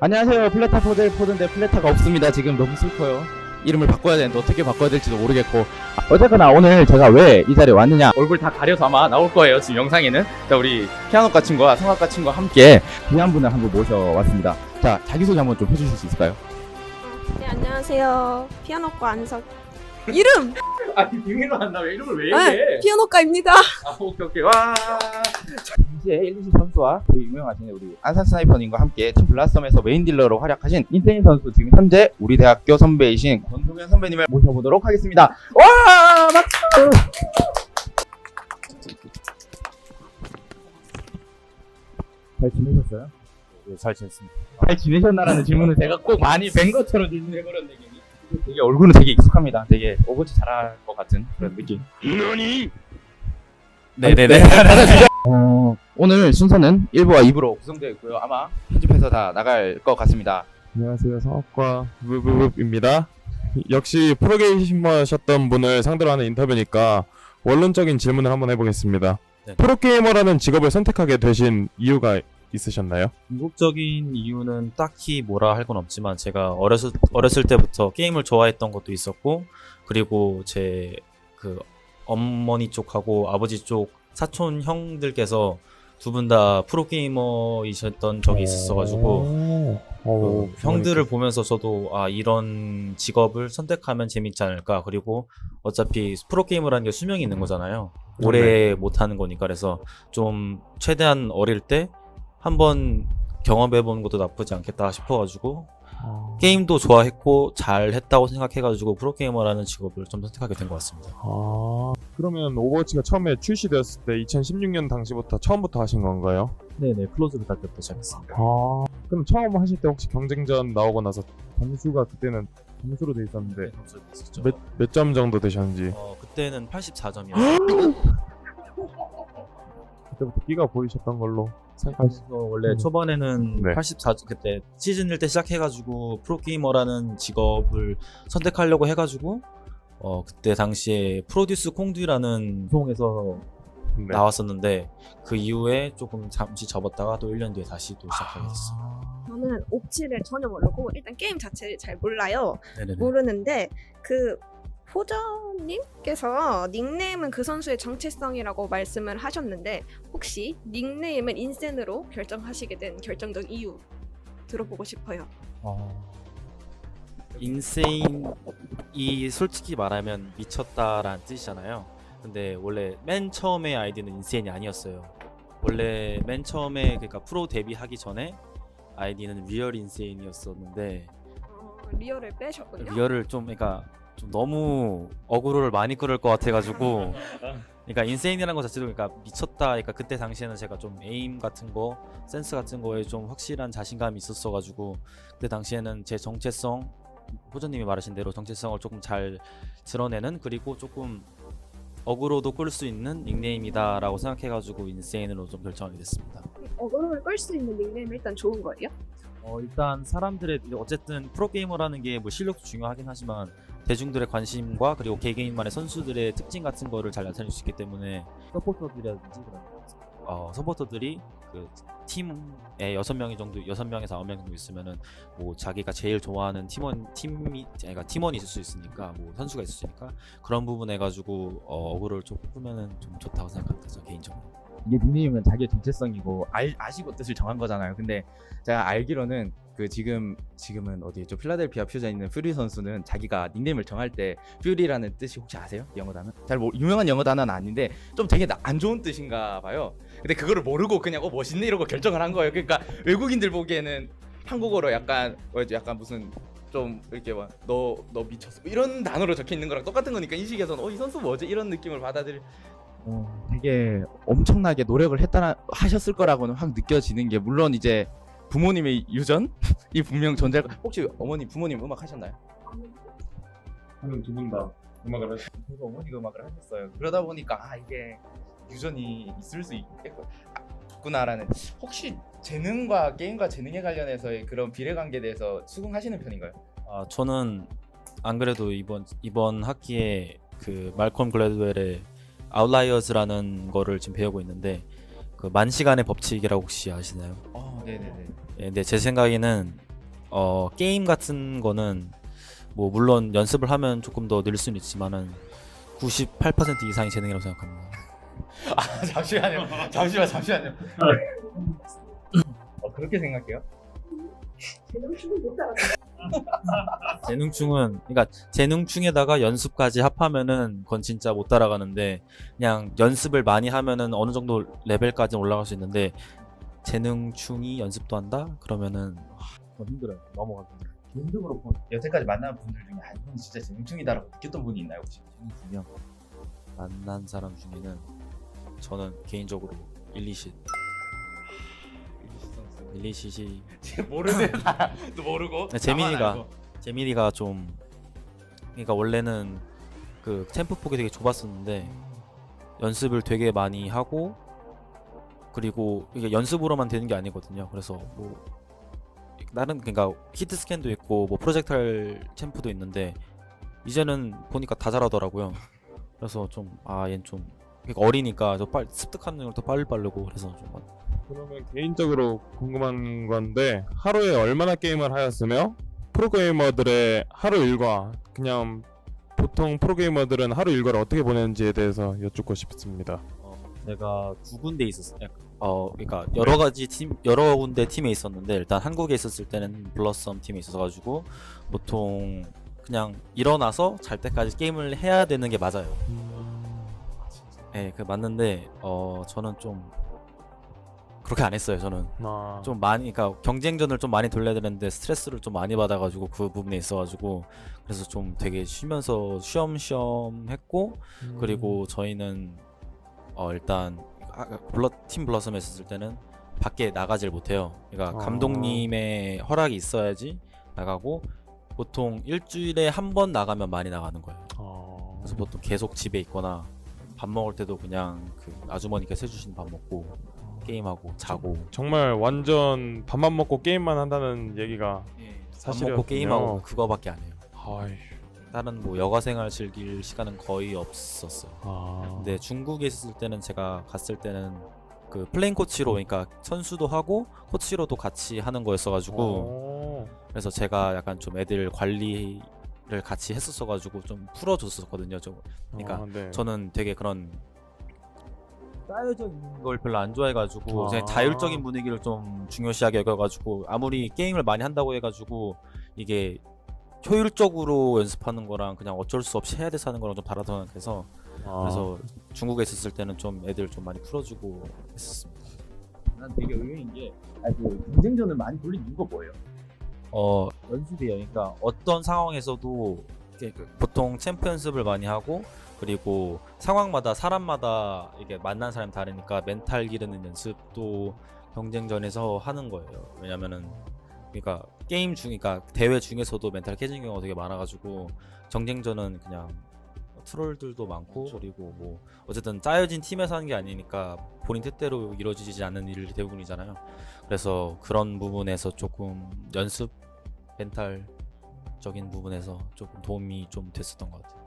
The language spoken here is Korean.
안녕하세요. 플레타 포드인데 플레타가 없습니다. 지금 너무 슬퍼요. 이름을 바꿔야 되는데 어떻게 바꿔야 될지도 모르겠고. 어쨌거나 오늘 제가 왜 이 자리에 왔느냐, 얼굴 다 가려서 아마 나올 거예요. 지금 영상에는. 자, 우리 피아노과 친구와 성악과 친구와 함께 귀한 분을 한 분 모셔왔습니다. 자, 자기소개 한번 좀 해주실 수 있을까요? 네, 안녕하세요. 피아노과 안석. 이름! 아니, 비밀로 한다. 왜 이름을 왜 네, 피아노과입니다. 아, 오케이. 와. 당시에 1, 2시 선수와 되게 유명하신 우리 안산 스나이퍼님과 함께 팀 블라썸에서 메인 딜러로 활약하신 인테인 선수, 지금 현재 우리 대학교 선배이신 권동현 선배님을 모셔보도록 하겠습니다. 와! 박수! 잘 지내셨어요? 네, 잘 지냈습니다. 잘 지내셨나라는 질문을 제가 꼭 많이 뵌 것처럼 질문해버렸네. 되게 얼굴은 되게 익숙합니다. 되게 오버워치 잘할 것 같은 그런 느낌. 네네네. 오늘 순서는 1부와 2부로 구성되어 있고요. 아마 편집해서 다 나갈 것 같습니다. 안녕하세요. 성악과 룹입니다. 역시 프로게이머셨던 분을 상대로 하는 인터뷰니까 원론적인 질문을 한번 해보겠습니다. 네. 프로게이머라는 직업을 선택하게 되신 이유가 있으셨나요? 궁극적인 이유는 딱히 뭐라 할 건 없지만 제가 어렸을 때부터 게임을 좋아했던 것도 있었고, 그리고 제 그 어머니 쪽하고 아버지 쪽 사촌 형들께서 두 분 다 프로게이머이셨던 적이 있었어가지고 형들을 보면서 저도 이런 직업을 선택하면 재밌지 않을까. 그리고 어차피 프로게이머라는 게 수명이 있는 거잖아요. 오래 못하는 거니까. 그래서 좀 최대한 어릴 때 한번 경험해보는 것도 나쁘지 않겠다 싶어가지고 게임도 좋아했고 잘했다고 생각해가지고 프로게이머라는 직업을 좀 선택하게 된 것 같습니다. 그러면 오버워치가 처음에 출시되었을 때 2016년 당시부터 처음부터 하신 건가요? 네네, 클로즈 베타 때부터 시작했습니다. 그럼 처음 하실 때 혹시 경쟁전 나오고 나서 점수가 그때는 점수로 돼 있었는데 몇 점 정도 되셨는지? 그때는 84점이었어요. 그때부터 끼가 보이셨던 걸로 그래서 원래 초반에는 네. 84점, 그때 시즌 1 때 시작해가지고 프로게이머라는 직업을 선택하려고 해가지고 그때 당시에 프로듀스 콩듀라는 방송에서 네. 나왔었는데 그 이후에 조금 잠시 접었다가 또 1년 뒤에 다시 또 시작하게 됐어요. 저는 옵치를 전혀 모르고 일단 게임 자체를 잘 몰라요. 네네네. 모르는데 그 포저님께서 닉네임은 그 선수의 정체성이라고 말씀을 하셨는데 혹시 닉네임을 인센으로 결정하시게 된 결정적 이유 들어보고 싶어요. 인세인이 솔직히 말하면 미쳤다라는 뜻이잖아요. 근데 원래 맨 처음에 아이디는 인세인이 아니었어요. 원래 맨 처음에, 그러니까 프로 데뷔하기 전에 아이디는 리얼 인세인이었었는데 리얼을 빼셨군요. 리얼을 그러니까 좀 너무 어그로를 많이 끌을 것 같아가지고 그러니까 인세인이라는 것 자체도 그러니까 미쳤다. 그러니까 그때 당시에는 제가 좀 에임 같은 거, 센스 같은 거에 좀 확실한 자신감이 있었어가지고 그때 당시에는 제 정체성, 호전님이 말하신 대로 정체성을 조금 잘 드러내는, 그리고 조금 어그로도 끌 수 있는 닉네임이다라고 생각해가지고 인세인으로 좀 결정하게 됐습니다. 어그로를 끌 수 있는 닉네임이 일단 좋은 거예요? 일단 사람들의, 어쨌든 프로게이머라는 게 뭐 실력도 중요하긴 하지만 대중들의 관심과 그리고 개개인만의 선수들의 특징 같은 거를 잘 나타낼 수 있기 때문에 서포터들이라든지 그런 서포터들이 그 팀에 6명이 정도, 6명에서 9명 정도 있으면은 뭐 자기가 제일 좋아하는 팀원이 있을 수 있으니까, 뭐 선수가 있을 수 있으니까 그런 부분 해가지고 어그로를 좀 뽑으면은 좀 좋다고 생각합니다, 저 개인적으로. 이게 닉네임은 자기의 정체성이고 아시고 뜻을 정한 거잖아요. 근데 제가 알기로는 그 지금은 어디였죠? 필라델피아 퓨전에 있는 퓨리 선수는 자기가 닉네임을 정할 때 퓨리라는 뜻이 혹시 아세요? 영어 단어? 유명한 영어 단어는 아닌데 좀 되게 안 좋은 뜻인가 봐요. 근데 그거를 모르고 그냥 멋있네 이러고 결정을 한 거예요. 그러니까 외국인들 보기에는 한국어로 약간 무슨 좀 이렇게 막 너 미쳤어 이런 단어로 적혀 있는 거랑 똑같은 거니까 인식에서는 이 선수 뭐지 이런 느낌을 받아들일. 되게 엄청나게 노력을 하셨을 거라고는 확 느껴지는 게, 물론 이제 부모님의 유전이 분명 존재할 거. 혹시 부모님 음악 하셨나요? 두 분 다 음악을 하시죠. 저도 어머니가 음악을 하셨어요. 그러다 보니까 이게 유전이 있을 수 있겠구나라는. 혹시 재능과 게임과 재능에 관련해서의 그런 비례관계에 대해서 수긍하시는 편인가요? 저는 안 그래도 이번 학기에 그 말콤 글래드웰의 아웃라이어즈라는 거를 지금 배우고 있는데, 그 만시간의 법칙이라고 혹시 아시나요? 네네네. 근데 제 생각에는 게임 같은 거는 뭐 물론 연습을 하면 조금 더 늘 수는 있지만은 98% 이상이 재능이라고 생각합니다. 아 잠시만요. 그렇게 생각해요? 재능충은 그러니까 재능충에다가 연습까지 합하면은 그건 진짜 못 따라가는데 그냥 연습을 많이 하면은 어느 정도 레벨까지 올라갈 수 있는데 재능충이 연습도 한다? 그러면은 그건 힘들어요. 넘어가기 힘들어요. 개인적으로 여태까지 만난 분들 중에 아 이분 진짜 재능충이다라고 느꼈던 분이 있나요 혹시? 재능충이요? 만난 사람 중에는 저는 개인적으로 일리셟 일리셟이 모르는 사람도 모르고 재민이가 좀 그러니까 원래는 그 챔프 폭이 되게 좁았었는데 연습을 되게 많이 하고 그리고 이게 연습으로만 되는 게 아니거든요. 그래서 뭐 나름 그러니까 히트 스캔도 있고 뭐 프로젝탈 챔프도 있는데 이제는 보니까 다 잘하더라고요. 그래서 좀 얘는 좀 그러니까 어리니까 습득하는 걸 더 빨리 빠르고 그래서 좀 그러면 개인적으로 궁금한 건데 하루에 얼마나 게임을 하였으며 프로게이머들의 하루 일과 그냥 보통 프로게이머들은 하루 일과를 어떻게 보내는지에 대해서 여쭙고 싶습니다. 내가 두 군데 있었어. 그러니까 여러 군데 팀에 있었는데 일단 한국에 있었을 때는 블러썸 팀에 있어가지고 보통 그냥 일어나서 잘 때까지 게임을 해야 되는 게 맞아요. 네, 그 맞는데 저는 좀 그렇게 안 했어요. 저는 좀 많이 그러니까 경쟁전을 좀 많이 돌려야 되는데 스트레스를 좀 많이 받아가지고 그 부분에 있어가지고 그래서 좀 되게 쉬면서 쉬엄쉬엄 했고 그리고 저희는 일단 팀 블러썸에 있었을 때는 밖에 나가질 못해요. 그러니까 감독님의 허락이 있어야지 나가고 보통 일주일에 한 번 나가면 많이 나가는 거예요. 그래서 보통 계속 집에 있거나 밥 먹을 때도 그냥 그 아주머니께서 해주신 밥 먹고 게임하고 자고 정말 완전 밥만 먹고 게임만 한다는 얘기가 밥 사실이었군요. 먹고 게임하고 그거밖에 안 해요. 아이, 다른 뭐 여가생활 즐길 시간은 거의 없었어요. 근데 중국에 있을 때는 제가 갔을 때는 그 플레인 코치로 그러니까 선수도 하고 코치로도 같이 하는 거였어가지고 그래서 제가 약간 좀 애들 관리를 같이 했었어가지고 좀 풀어줬었거든요. 그러니까 네. 저는 되게 그런 짜여진 걸 별로 안 좋아해가지고 그냥 자율적인 분위기를 좀 중요시하게 여겨가지고 아무리 게임을 많이 한다고 해가지고 이게 효율적으로 연습하는 거랑 그냥 어쩔 수 없이 해야 돼서 하는 거랑 좀 다르다고 생각해서 그래서 중국에 있었을 때는 좀 애들 좀 많이 풀어주고 했었습니다. 난 되게 의외인 게 그 경쟁전을 많이 돌린 이유가 뭐예요? 연습이에요. 그러니까 어떤 상황에서도 보통 챔프 연습을 많이 하고 그리고 상황마다 사람마다 이게 만난 사람이 다르니까 멘탈 기르는 연습도 경쟁전에서 하는 거예요. 왜냐면은 그러니까 게임 중이니까 대회 중에서도 멘탈 깨지는 경우가 되게 많아가지고 경쟁전은 그냥 트롤들도 많고 그리고 뭐 어쨌든 짜여진 팀에서 하는 게 아니니까 본인 뜻대로 이루어지지 않는 일이 대부분이잖아요. 그래서 그런 부분에서 조금 연습 멘탈적인 부분에서 조금 도움이 좀 됐었던 것 같아요.